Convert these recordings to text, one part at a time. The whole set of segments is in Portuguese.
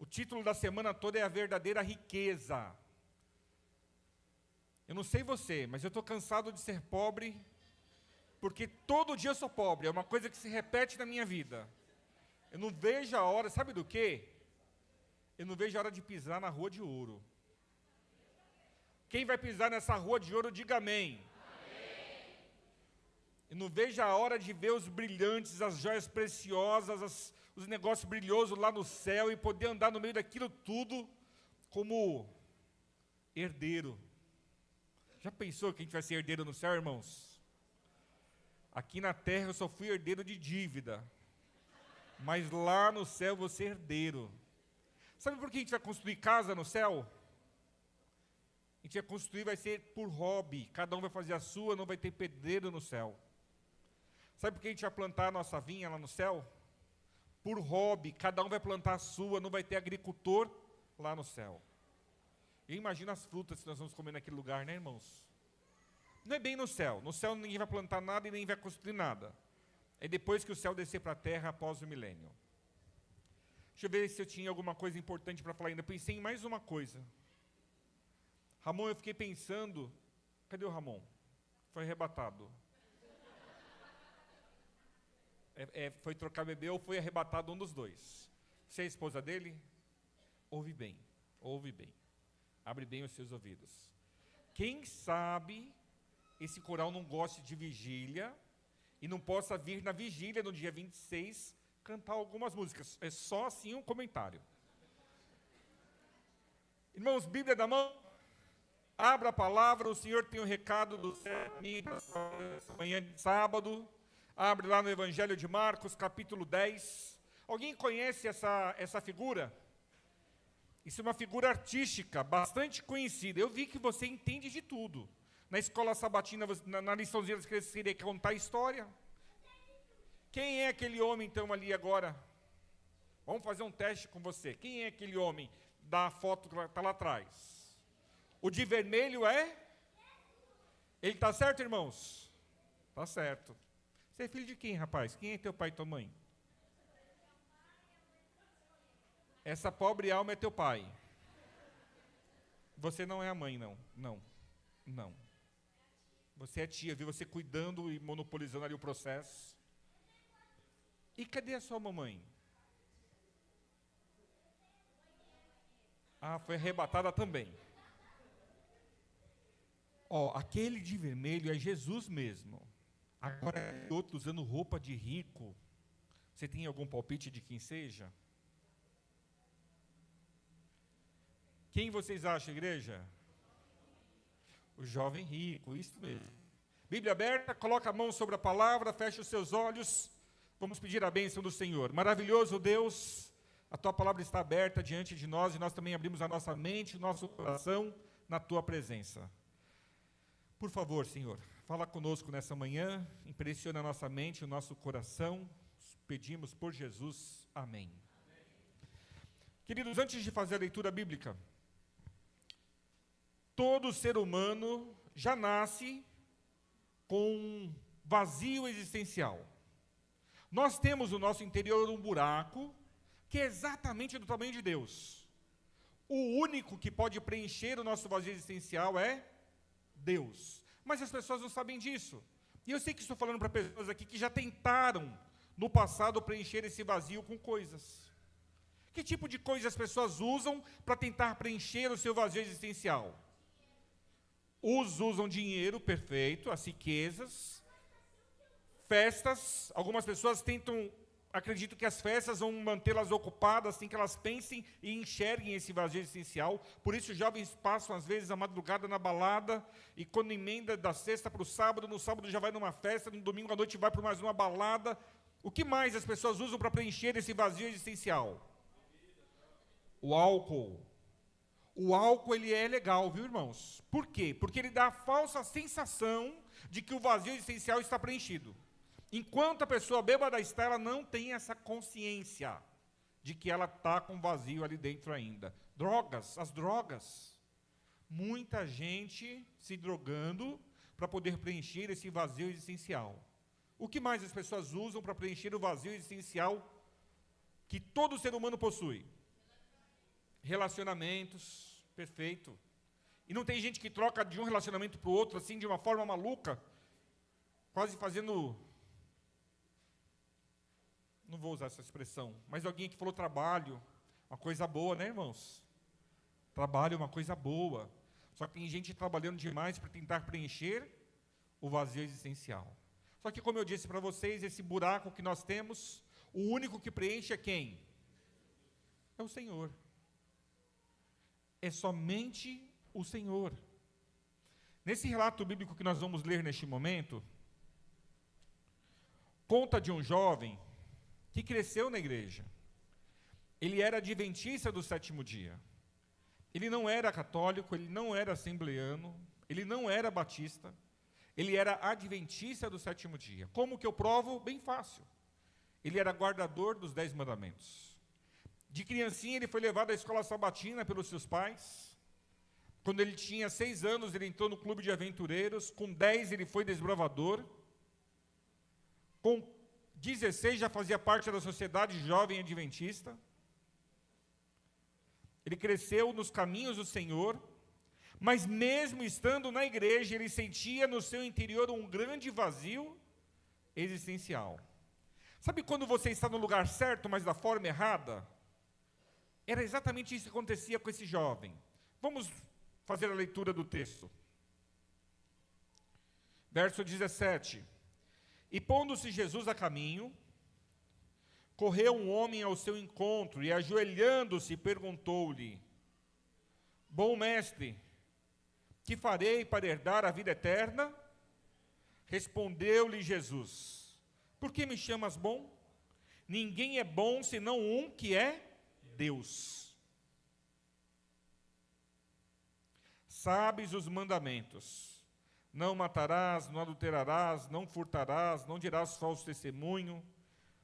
título da semana toda é a verdadeira riqueza. Eu não sei você, mas eu estou cansado de ser pobre, porque todo dia eu sou pobre, é uma coisa que se repete na minha vida. Eu não vejo a hora, sabe do quê? Eu não vejo a hora de pisar na rua de ouro. Quem vai pisar nessa rua de ouro, diga amém. Eu não vejo a hora de ver os brilhantes, as joias preciosas, os negócios brilhosos lá no céu e poder andar no meio daquilo tudo como herdeiro. Já pensou que a gente vai ser herdeiro no céu, irmãos? Aqui na terra eu só fui herdeiro de dívida, mas lá no céu eu vou ser herdeiro. Sabe por que a gente vai construir casa no céu? A gente vai construir, vai ser por hobby, cada um vai fazer a sua, não vai ter pedreiro no céu. Sabe por que a gente vai plantar a nossa vinha lá no céu? Por hobby, cada um vai plantar a sua, não vai ter agricultor lá no céu. E imagina as frutas que nós vamos comer naquele lugar, né, irmãos? Não é bem no céu ninguém vai plantar nada e nem vai construir nada. É depois que o céu descer para a terra após o milênio. Deixa eu ver se eu tinha alguma coisa importante para falar ainda. Pensei em mais uma coisa. Ramon, eu fiquei pensando... Cadê o Ramon? Foi arrebatado. Foi trocar bebê ou foi arrebatado, um dos dois. Você é a esposa dele? Ouve bem, ouve bem. Abre bem os seus ouvidos. Quem sabe esse coral não goste de vigília e não possa vir na vigília, no dia 26, cantar algumas músicas. É só assim um comentário. Irmãos, Bíblia da mão? Abra a palavra, o Senhor tem um recado do céu para mim, essa manhã de sábado. Abre lá no Evangelho de Marcos, capítulo 10. Alguém conhece essa figura? Isso é uma figura artística, bastante conhecida. Eu vi que você entende de tudo. Na escola sabatina, na liçãozinha, você queria contar a história. Quem é aquele homem, então, ali agora? Vamos fazer um teste com você. Quem é aquele homem da foto que está lá atrás? O de vermelho é? Ele está certo, irmãos? Está certo. Você é filho de quem, rapaz? Quem é teu pai e tua mãe? Essa pobre alma é teu pai. Você não é a mãe, não. Não. Você é tia, viu? Você cuidando e monopolizando ali o processo. E cadê a sua mamãe? Ah, foi arrebatada também. Aquele de vermelho é Jesus mesmo. Agora, outro usando roupa de rico. Você tem algum palpite de quem seja? Quem vocês acham, igreja? O jovem rico, isso mesmo. Bíblia aberta, coloca a mão sobre a palavra, fecha os seus olhos. Vamos pedir a bênção do Senhor. Maravilhoso Deus, a tua palavra está aberta diante de nós e nós também abrimos a nossa mente, o nosso coração na tua presença. Por favor, Senhor, fala conosco nessa manhã, impressiona a nossa mente, o nosso coração. Pedimos por Jesus. Amém. Queridos, antes de fazer a leitura bíblica, todo ser humano já nasce com um vazio existencial. Nós temos no nosso interior um buraco que é exatamente do tamanho de Deus. O único que pode preencher o nosso vazio existencial é Deus. Mas as pessoas não sabem disso. E eu sei que estou falando para pessoas aqui que já tentaram, no passado, preencher esse vazio com coisas. Que tipo de coisa as pessoas usam para tentar preencher o seu vazio existencial? Uns usam dinheiro, perfeito, as riquezas, festas. Algumas pessoas acreditam que as festas vão mantê-las ocupadas, assim que elas pensem e enxerguem esse vazio existencial. Por isso, os jovens passam, às vezes, a madrugada na balada, e quando emenda da sexta para o sábado, no sábado já vai numa festa, no domingo à noite vai para mais uma balada. O que mais as pessoas usam para preencher esse vazio existencial? O álcool. O álcool, ele é legal, viu, irmãos? Por quê? Porque ele dá a falsa sensação de que o vazio existencial está preenchido. Enquanto a pessoa bêbada está, ela não tem essa consciência de que ela está com vazio ali dentro ainda. As drogas. Muita gente se drogando para poder preencher esse vazio existencial. O que mais as pessoas usam para preencher o vazio existencial que todo ser humano possui? Relacionamentos, perfeito. E não tem gente que troca de um relacionamento para o outro, assim, de uma forma maluca, quase fazendo... Não vou usar essa expressão, mas alguém que falou trabalho, uma coisa boa, né, irmãos? Trabalho é uma coisa boa. Só que tem gente trabalhando demais para tentar preencher o vazio existencial. Só que, como eu disse para vocês, esse buraco que nós temos, o único que preenche é quem? É o Senhor. É somente o Senhor. Nesse relato bíblico que nós vamos ler neste momento, conta de um jovem que cresceu na igreja. Ele era adventista do sétimo dia. Ele não era católico, ele não era assembleano, ele não era batista, ele era adventista do sétimo dia. Como que eu provo? Bem fácil. Ele era guardador dos 10 mandamentos. De criancinha ele foi levado à escola sabatina pelos seus pais. Quando ele tinha 6 anos, ele entrou no clube de aventureiros. Com 10 ele foi desbravador. Com 16 já fazia parte da sociedade jovem adventista. Ele cresceu nos caminhos do Senhor, mas mesmo estando na igreja, ele sentia no seu interior um grande vazio existencial. Sabe quando você está no lugar certo, mas da forma errada? Era exatamente isso que acontecia com esse jovem. Vamos fazer a leitura do texto. Verso 17. E pondo-se Jesus a caminho, correu um homem ao seu encontro e, ajoelhando-se, perguntou-lhe: Bom mestre, que farei para herdar a vida eterna? Respondeu-lhe Jesus: Por que me chamas bom? Ninguém é bom senão um que é Deus. Sabes os mandamentos: não matarás, não adulterarás, não furtarás, não dirás falso testemunho,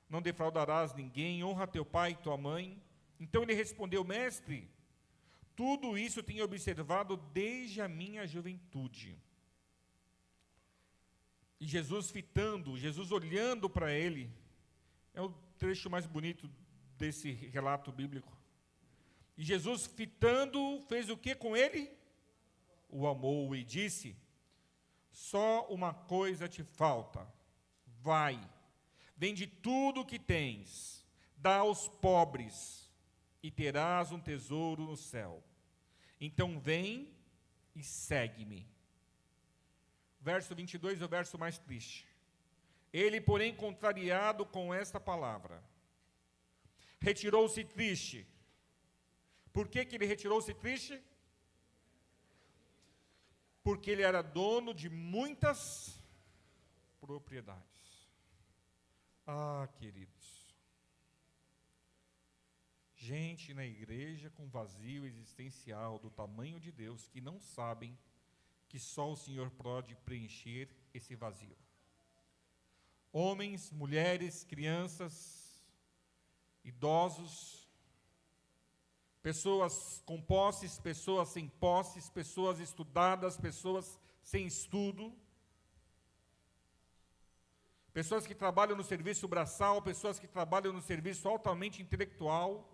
não defraudarás ninguém, honra teu pai e tua mãe. Então ele respondeu: Mestre, tudo isso tenho observado desde a minha juventude. E Jesus fitando, Jesus olhando para ele, é o trecho mais bonito desse relato bíblico. E Jesus fitando, fez o que com ele? O amou e disse: Só uma coisa te falta. Vai, vende tudo o que tens, dá aos pobres, e terás um tesouro no céu. Então vem e segue-me. Verso 22 é o verso mais triste. Ele, porém, contrariado com esta palavra, retirou-se triste. Por que ele retirou-se triste? Porque ele era dono de muitas propriedades. Ah, queridos, gente na igreja com vazio existencial do tamanho de Deus, que não sabem que só o Senhor pode preencher esse vazio. Homens, mulheres, crianças, idosos, pessoas com posses, pessoas sem posses, pessoas estudadas, pessoas sem estudo, pessoas que trabalham no serviço braçal, pessoas que trabalham no serviço altamente intelectual,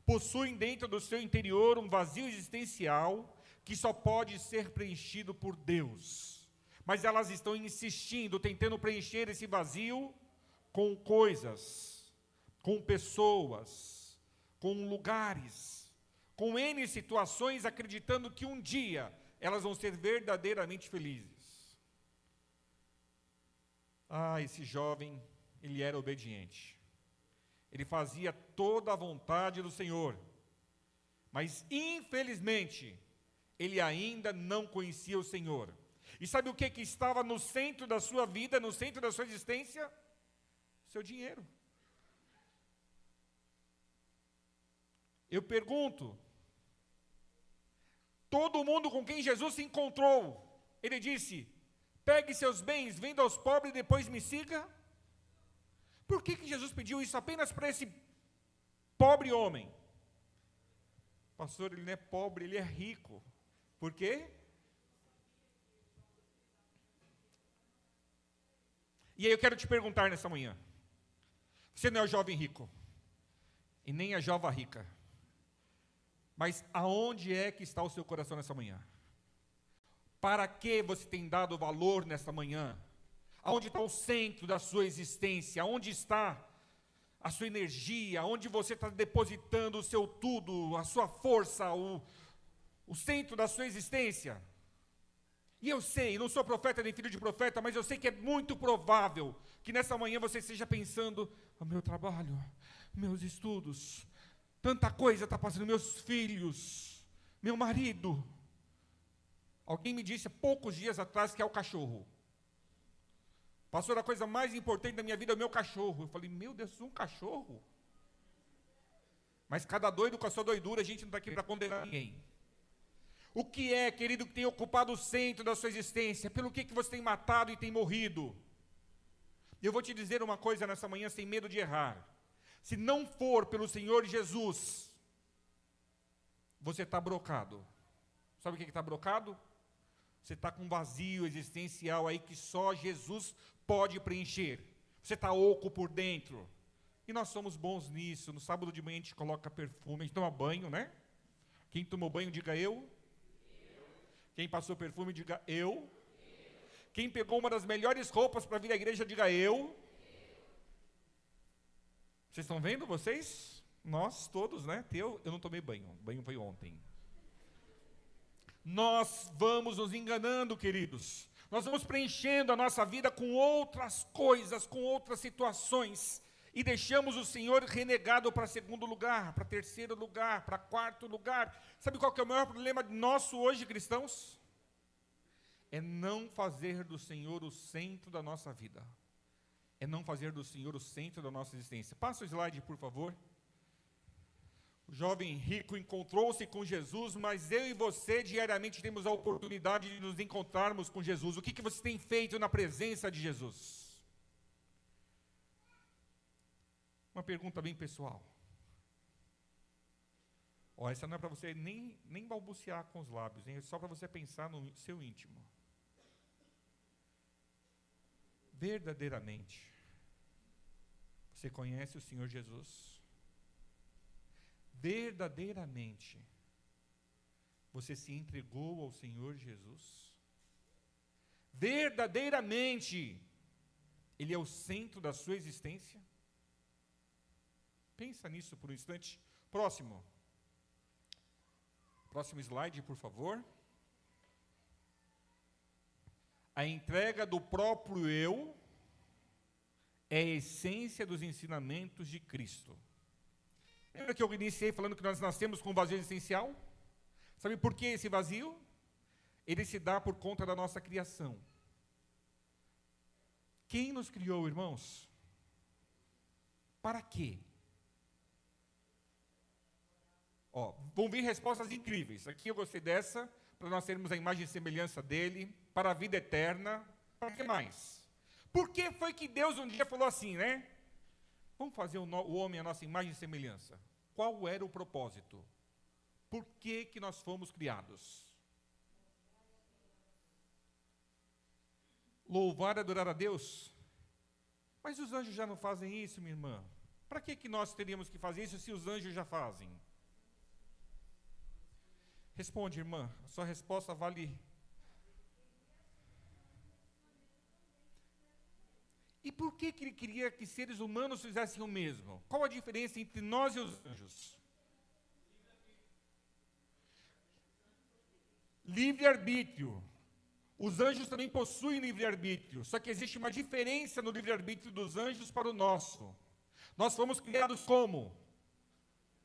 possuem dentro do seu interior um vazio existencial que só pode ser preenchido por Deus. Mas elas estão insistindo, tentando preencher esse vazio com coisas, com pessoas, com lugares, com N situações, acreditando que um dia elas vão ser verdadeiramente felizes. Ah, esse jovem, ele era obediente. Ele fazia toda a vontade do Senhor. Mas, infelizmente, ele ainda não conhecia o Senhor. E sabe o que estava no centro da sua vida, no centro da sua existência? Seu dinheiro. Eu pergunto, todo mundo com quem Jesus se encontrou, ele disse: pegue seus bens, venda aos pobres e depois me siga? Por que Jesus pediu isso apenas para esse pobre homem? Pastor, ele não é pobre, ele é rico. Por quê? E aí eu quero te perguntar nessa manhã. Você não é o jovem rico. E nem a jovem rica. Mas aonde é que está o seu coração nessa manhã? Para que você tem dado valor nessa manhã? Aonde está o centro da sua existência? Onde está a sua energia? Onde você está depositando o seu tudo, a sua força, o centro da sua existência? E eu sei, não sou profeta nem filho de profeta, mas eu sei que é muito provável que nessa manhã você esteja pensando: o meu trabalho, meus estudos, tanta coisa está passando, meus filhos, meu marido. Alguém me disse há poucos dias atrás que é o cachorro. Pastor, a coisa mais importante da minha vida é o meu cachorro. Eu falei: meu Deus, um cachorro? Mas cada doido com a sua doidura, a gente não está aqui para condenar ninguém. O que é, querido, que tem ocupado o centro da sua existência? Pelo que você tem matado e tem morrido? Eu vou te dizer uma coisa nessa manhã, sem medo de errar. Se não for pelo Senhor Jesus, você está brocado. Sabe o que está brocado? Você está com um vazio existencial aí que só Jesus pode preencher. Você está oco por dentro. E nós somos bons nisso. No sábado de manhã a gente coloca perfume, a gente toma banho, né? Quem tomou banho, diga eu. Quem passou perfume, diga eu. Quem pegou uma das melhores roupas para vir à igreja, diga eu. Vocês estão vendo, vocês? Nós todos, né? Eu não tomei banho. O banho foi ontem. Nós vamos nos enganando, queridos. Nós vamos preenchendo a nossa vida com outras coisas, com outras situações. E deixamos o Senhor renegado para segundo lugar, para terceiro lugar, para quarto lugar. Sabe qual que é o maior problema nosso hoje, cristãos? É não fazer do Senhor o centro da nossa vida. É não fazer do Senhor o centro da nossa existência. Passa o slide, por favor. O jovem rico encontrou-se com Jesus, mas eu e você diariamente temos a oportunidade de nos encontrarmos com Jesus. O que você tem feito na presença de Jesus? Uma pergunta bem pessoal. Essa não é para você nem balbuciar com os lábios, hein? É só para você pensar no seu íntimo. Verdadeiramente, você conhece o Senhor Jesus? Verdadeiramente, você se entregou ao Senhor Jesus? Verdadeiramente, Ele é o centro da sua existência? Pensa nisso por um instante. Próximo slide, por favor. A entrega do próprio eu é a essência dos ensinamentos de Cristo. Lembra que eu iniciei falando que nós nascemos com um vazio existencial? Sabe por que esse vazio? Ele se dá por conta da nossa criação. Quem nos criou, irmãos? Para quê? Vão vir respostas incríveis. Aqui eu gostei dessa, para nós termos a imagem e semelhança dele, para a vida eterna. Para que mais? Por que foi que Deus um dia falou assim, né? Vamos fazer o homem a nossa imagem e semelhança. Qual era o propósito? Por que nós fomos criados? Louvar e adorar a Deus? Mas os anjos já não fazem isso, minha irmã. Para que nós teríamos que fazer isso se os anjos já fazem? Responde, irmã. A sua resposta vale. E por que ele queria que seres humanos fizessem o mesmo? Qual a diferença entre nós e os anjos? Livre-arbítrio. Os anjos também possuem livre-arbítrio, só que existe uma diferença no livre-arbítrio dos anjos para o nosso. Nós fomos criados como?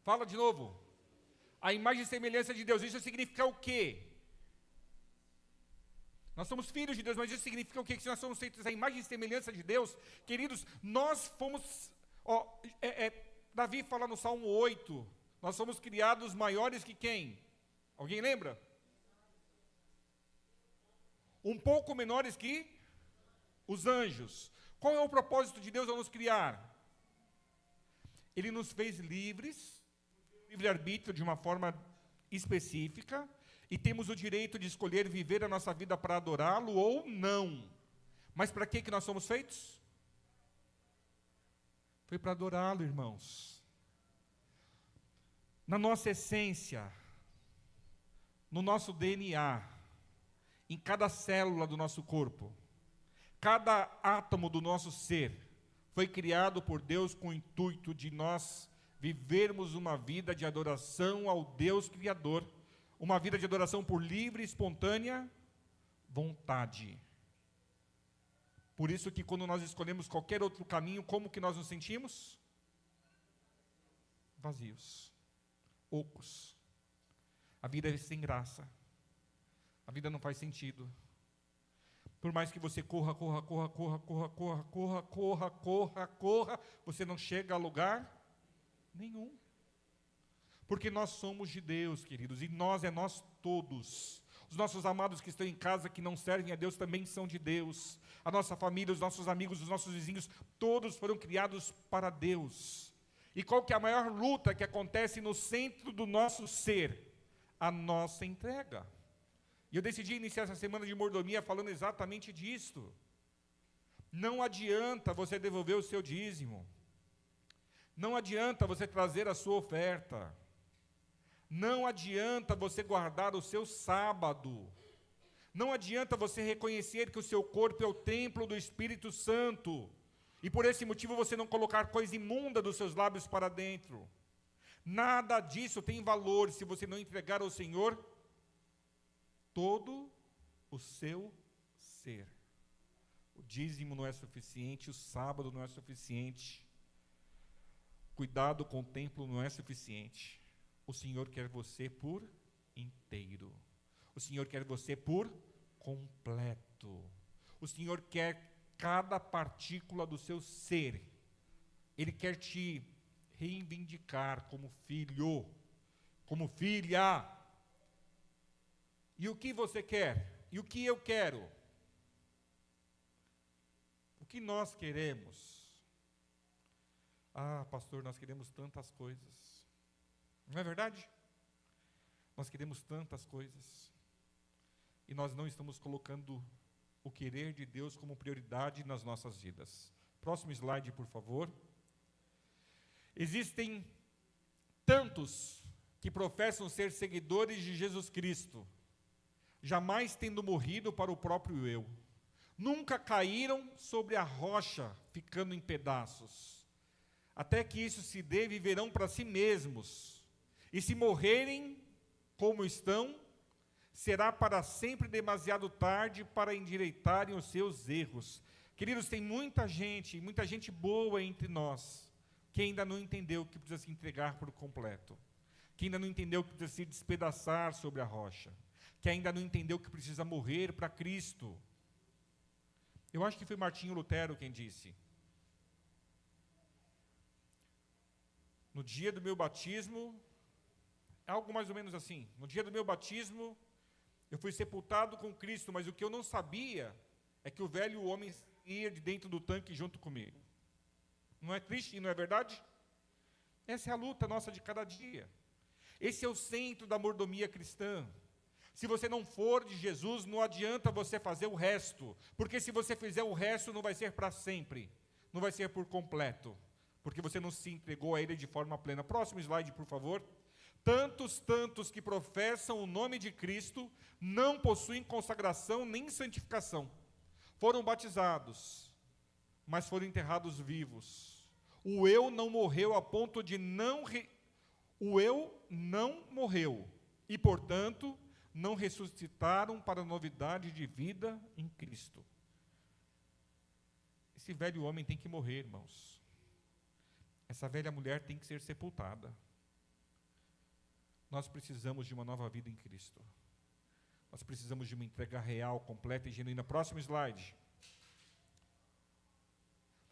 Fala de novo. A imagem e semelhança de Deus. Isso significa o quê? Nós somos filhos de Deus, mas isso significa o quê? Que se nós somos feitos à imagem e semelhança de Deus, queridos, nós fomos... Davi fala no Salmo 8, nós somos criados maiores que quem? Alguém lembra? Um pouco menores que os anjos. Qual é o propósito de Deus ao nos criar? Ele nos fez livres, livre-arbítrio de uma forma específica, e temos o direito de escolher viver a nossa vida para adorá-lo ou não. Mas para que nós somos feitos? Foi para adorá-lo, irmãos. na nossa essência, no nosso DNA, em cada célula do nosso corpo, cada átomo do nosso ser, foi criado por Deus com o intuito de nós vivermos uma vida de adoração ao Deus Criador, uma vida de adoração por livre e espontânea vontade. Por isso que quando nós escolhemos qualquer outro caminho, como que nós nos sentimos? Vazios, ocos. A vida é sem graça. A vida não faz sentido. Por mais que você corra, você não chega a lugar nenhum. Porque nós somos de Deus, queridos, e nós é nós todos. Os nossos amados que estão em casa, que não servem a Deus, também são de Deus. A nossa família, os nossos amigos, os nossos vizinhos, todos foram criados para Deus. E qual que é a maior luta que acontece no centro do nosso ser? A nossa entrega. E eu decidi iniciar essa semana de mordomia falando exatamente disto. Não adianta você devolver o seu dízimo. Não adianta você trazer a sua oferta. Não adianta você guardar o seu sábado. Não adianta você reconhecer que o seu corpo é o templo do Espírito Santo. E por esse motivo você não colocar coisa imunda dos seus lábios para dentro. Nada disso tem valor se você não entregar ao Senhor todo o seu ser. O dízimo não é suficiente, o sábado não é suficiente. Cuidado com o templo não é suficiente. O Senhor quer você por inteiro. O Senhor quer você por completo. O Senhor quer cada partícula do seu ser. Ele quer te reivindicar como filho, como filha. E o que você quer? E o que eu quero? O que nós queremos? Ah, pastor, nós queremos tantas coisas. Não é verdade? Nós queremos tantas coisas. E nós não estamos colocando o querer de Deus como prioridade nas nossas vidas. Próximo slide, por favor. Existem tantos que professam ser seguidores de Jesus Cristo, jamais tendo morrido para o próprio eu. Nunca caíram sobre a rocha, ficando em pedaços. Até que isso se dê, viverão para si mesmos. E se morrerem como estão, será para sempre demasiado tarde para endireitarem os seus erros. Queridos, tem muita gente boa entre nós, que ainda não entendeu que precisa se entregar por completo, que ainda não entendeu que precisa se despedaçar sobre a rocha, que ainda não entendeu que precisa morrer para Cristo. Eu acho que foi Martinho Lutero quem disse: no dia do meu batismo, algo mais ou menos assim, no dia do meu batismo, eu fui sepultado com Cristo, mas o que eu não sabia é que o velho homem ia de dentro do tanque junto comigo. Não é triste e não é verdade? Essa é a luta nossa de cada dia. Esse é o centro da mordomia cristã. Se você não for de Jesus, não adianta você fazer o resto, porque se você fizer o resto, não vai ser para sempre, não vai ser por completo, porque você não se entregou a Ele de forma plena. Próximo slide, por favor. Tantos que professam o nome de Cristo, não possuem consagração nem santificação. Foram batizados, mas foram enterrados vivos. O eu não morreu a ponto de o eu não morreu, e portanto, não ressuscitaram para a novidade de vida em Cristo. Esse velho homem tem que morrer, irmãos. Essa velha mulher tem que ser sepultada. Nós precisamos de uma nova vida em Cristo. Nós precisamos de uma entrega real, completa e genuína. Próximo slide.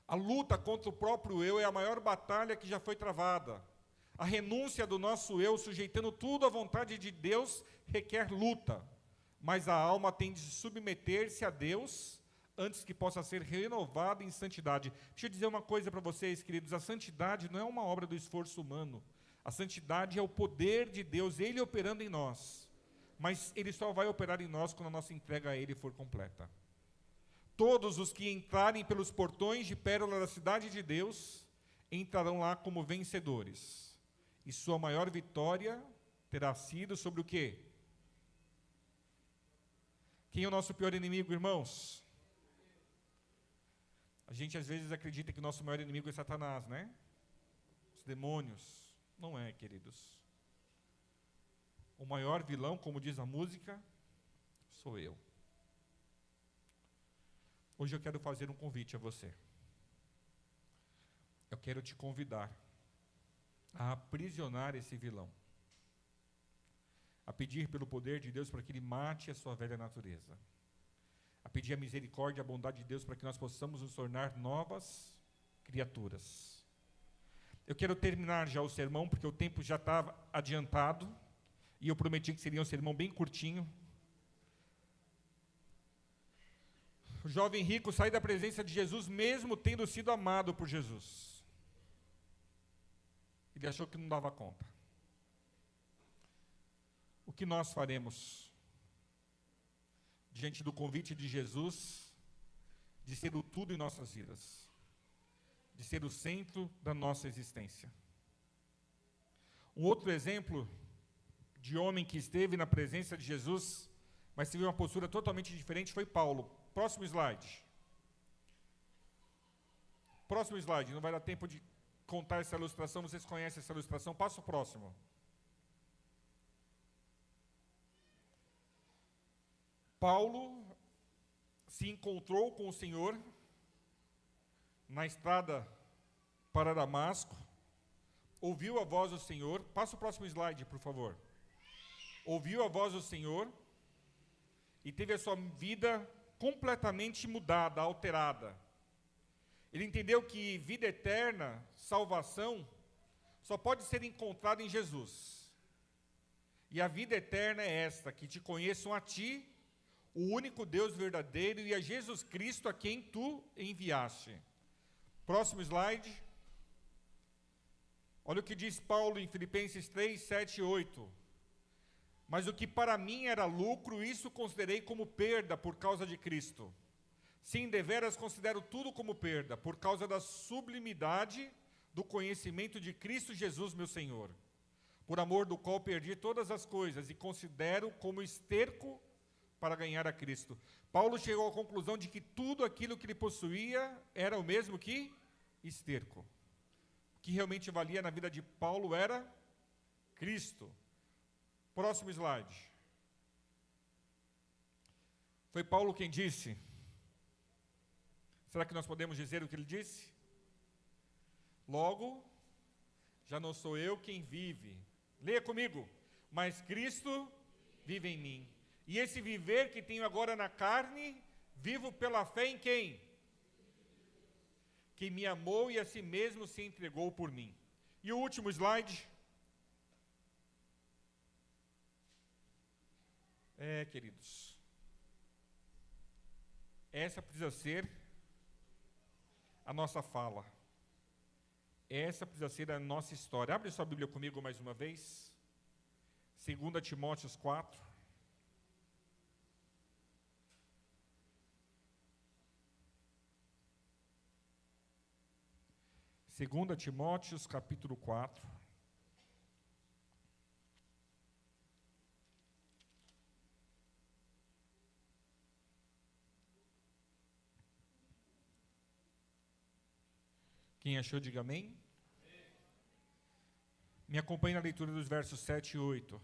A luta contra o próprio eu é a maior batalha que já foi travada. A renúncia do nosso eu, sujeitando tudo à vontade de Deus, requer luta. Mas a alma tem de submeter-se a Deus antes que possa ser renovada em santidade. Deixa eu dizer uma coisa para vocês, queridos. A santidade não é uma obra do esforço humano. A santidade é o poder de Deus, Ele operando em nós. Mas Ele só vai operar em nós quando a nossa entrega a Ele for completa. Todos os que entrarem pelos portões de pérola da cidade de Deus, entrarão lá como vencedores. E sua maior vitória terá sido sobre o quê? Quem é o nosso pior inimigo, irmãos? A gente às vezes acredita que o nosso maior inimigo é Satanás, né? Os demônios. Não é, queridos. O maior vilão, como diz a música, sou eu. Hoje eu quero fazer um convite a você. Eu quero te convidar a aprisionar esse vilão. A pedir pelo poder de Deus para que Ele mate a sua velha natureza. A pedir a misericórdia e a bondade de Deus para que nós possamos nos tornar novas criaturas. Eu quero terminar já o sermão, porque o tempo já estava adiantado, e eu prometi que seria um sermão bem curtinho. O jovem rico sai da presença de Jesus, mesmo tendo sido amado por Jesus. Ele achou que não dava conta. O que nós faremos diante do convite de Jesus de ser o tudo em nossas vidas, de ser o centro da nossa existência? Um outro exemplo de homem que esteve na presença de Jesus, mas teve uma postura totalmente diferente, foi Paulo. Próximo slide. Próximo slide, não vai dar tempo de contar essa ilustração, vocês conhecem essa ilustração, passa o próximo. Paulo se encontrou com o Senhor na estrada para Damasco, ouviu a voz do Senhor, passa o próximo slide, por favor. Ouviu a voz do Senhor e teve a sua vida completamente mudada, alterada. Ele entendeu que vida eterna, salvação, só pode ser encontrada em Jesus. E a vida eterna é esta, que te conheçam a ti, o único Deus verdadeiro, e a Jesus Cristo a quem tu enviaste. Próximo slide. Olha o que diz Paulo em Filipenses 3, 7 e 8. Mas o que para mim era lucro, isso considerei como perda por causa de Cristo. Sim, deveras considero tudo como perda, por causa da sublimidade do conhecimento de Cristo Jesus, meu Senhor, por amor do qual perdi todas as coisas e considero como esterco para ganhar a Cristo. Paulo chegou à conclusão de que tudo aquilo que ele possuía era o mesmo que esterco. O que realmente valia na vida de Paulo era Cristo. Próximo slide. Foi Paulo quem disse. Será que nós podemos dizer o que ele disse? Logo, já não sou eu quem vive. Leia comigo. Mas Cristo vive em mim. E esse viver que tenho agora na carne, vivo pela fé em quem? Que me amou e a si mesmo se entregou por mim. E o último slide. Queridos, essa precisa ser a nossa fala. Essa precisa ser a nossa história. Abre sua Bíblia comigo mais uma vez. 2 Timóteo 4. 2 Timóteo, capítulo 4. Quem achou, diga amém. Me acompanhe na leitura dos versos 7 e 8.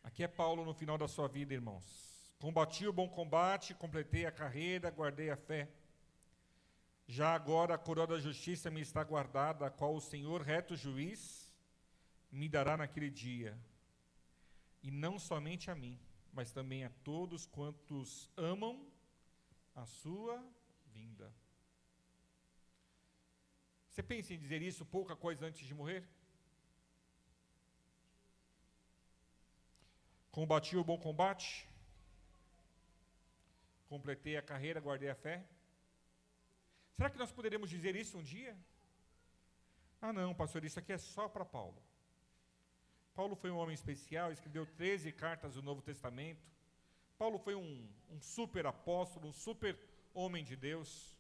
Aqui é Paulo no final da sua vida, irmãos. Combati o bom combate, completei a carreira, guardei a fé. Já agora a coroa da justiça me está guardada, a qual o Senhor, reto juiz, me dará naquele dia. E não somente a mim, mas também a todos quantos amam a sua vinda. Você pensa em dizer isso pouca coisa antes de morrer? Combati o bom combate, completei a carreira, guardei a fé. Será que nós poderemos dizer isso um dia? Ah não, pastor, isso aqui é só para Paulo. Paulo foi um homem especial, escreveu 13 cartas do Novo Testamento. Paulo foi um super apóstolo, um super homem de Deus.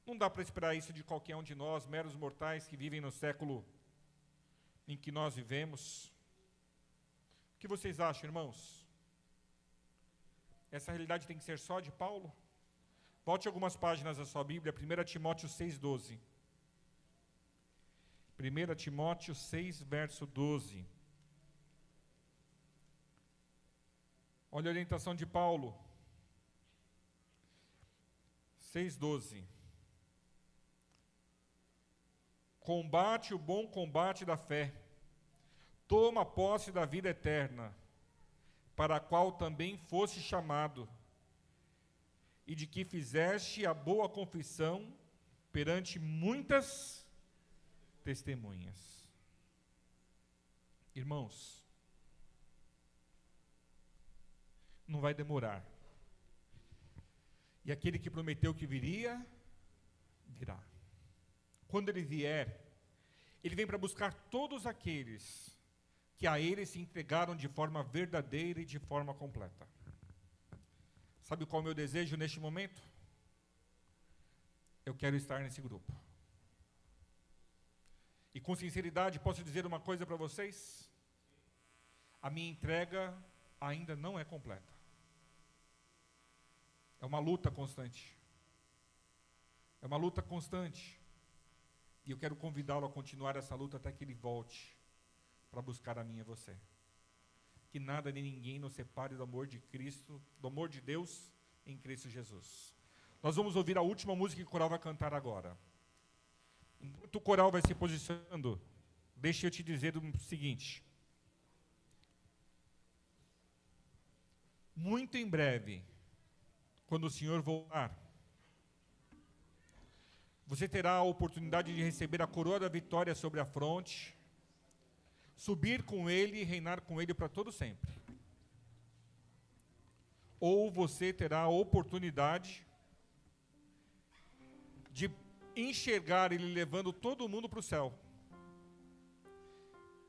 Não dá para esperar isso de qualquer um de nós, meros mortais que vivem no século em que nós vivemos. O que vocês acham, irmãos? Essa realidade tem que ser só de Paulo? Volte algumas páginas da sua Bíblia, 1 Timóteo 6,12. 1 Timóteo 6, verso 12. Olha a orientação de Paulo. 6,12. Combate o bom combate da fé. Toma posse da vida eterna, para a qual também foste chamado, e de que fizeste a boa confissão perante muitas testemunhas. Irmãos, não vai demorar. E aquele que prometeu que viria, virá. Quando ele vier, ele vem para buscar todos aqueles que a ele se entregaram de forma verdadeira e de forma completa. Sabe qual é o meu desejo neste momento? Eu quero estar nesse grupo. E com sinceridade, posso dizer uma coisa para vocês? A minha entrega ainda não é completa. É uma luta constante. É uma luta constante. E eu quero convidá-lo a continuar essa luta até que ele volte para buscar a mim e a você. Que nada nem ninguém nos separe do amor de Cristo, do amor de Deus em Cristo Jesus. Nós vamos ouvir a última música que o coral vai cantar agora. Enquanto o coral vai se posicionando, deixa eu te dizer o seguinte. Muito em breve, quando o Senhor voltar, você terá a oportunidade de receber a coroa da vitória sobre a fronte, subir com Ele e reinar com Ele para todo sempre. Ou você terá a oportunidade de enxergar Ele levando todo mundo para o céu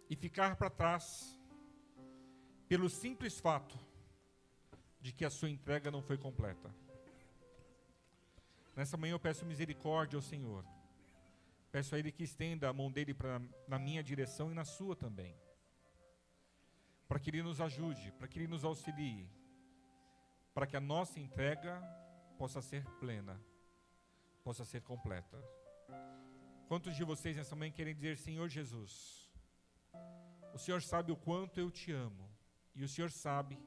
e ficar para trás pelo simples fato de que a sua entrega não foi completa. Nessa manhã eu peço misericórdia ao Senhor. Peço a Ele que estenda a mão dEle na minha direção e na sua também. Para que Ele nos ajude, para que Ele nos auxilie. Para que a nossa entrega possa ser plena, possa ser completa. Quantos de vocês nessa manhã querem dizer: Senhor Jesus, o Senhor sabe o quanto eu te amo. E o Senhor sabe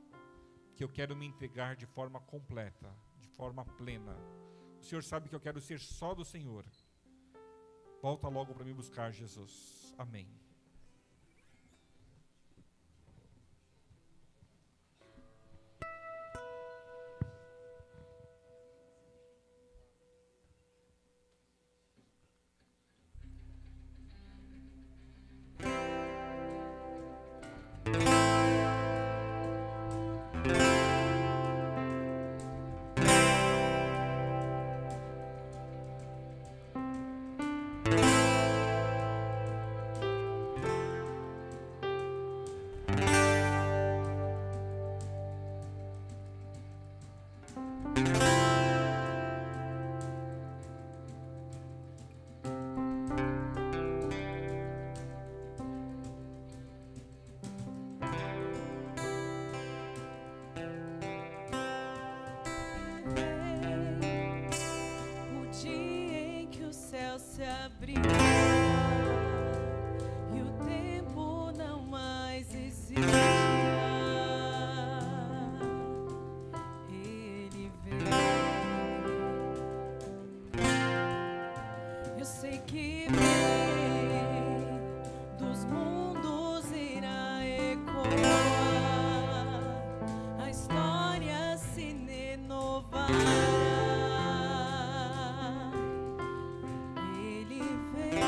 que eu quero me entregar de forma completa, de forma plena. O Senhor sabe que eu quero ser só do Senhor. Volta logo para me buscar, Jesus. Amém. Ele vem.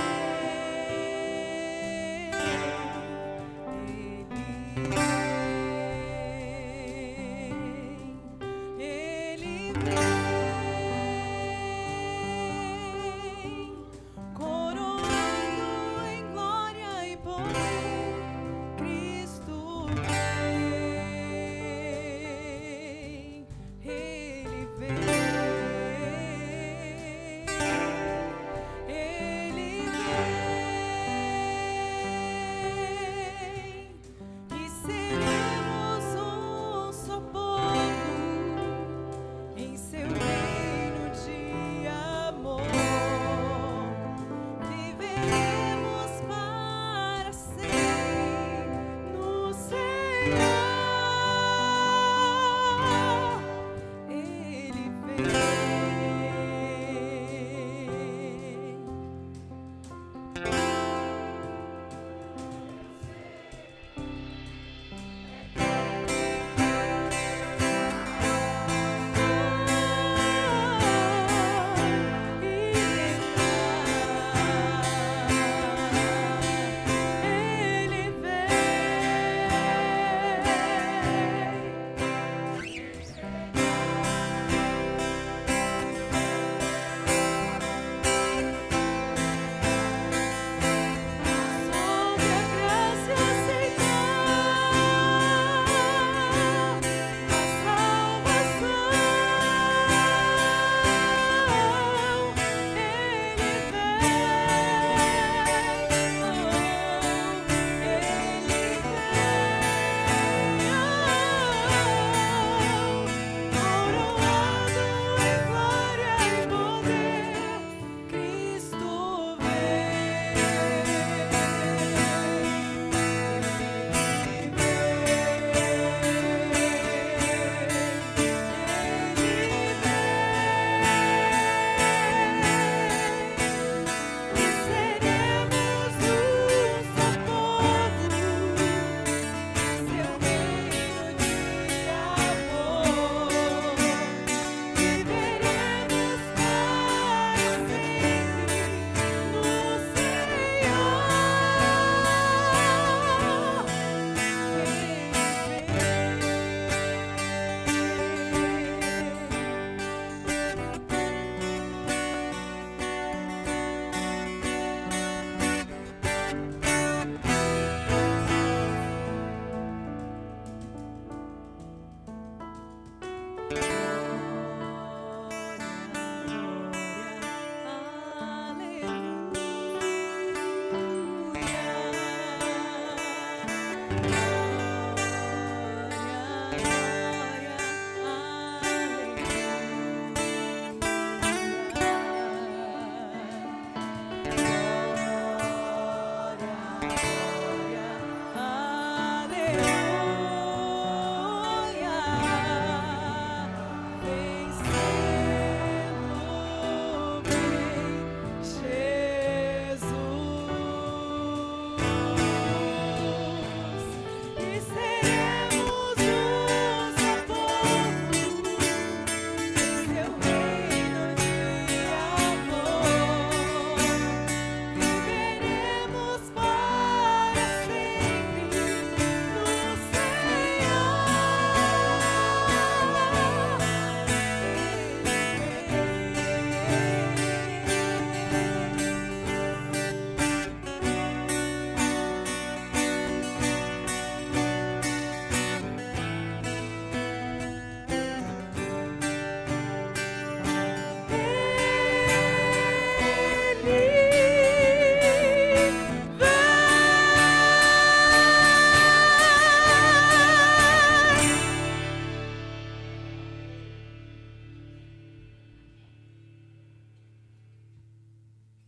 Aleluia.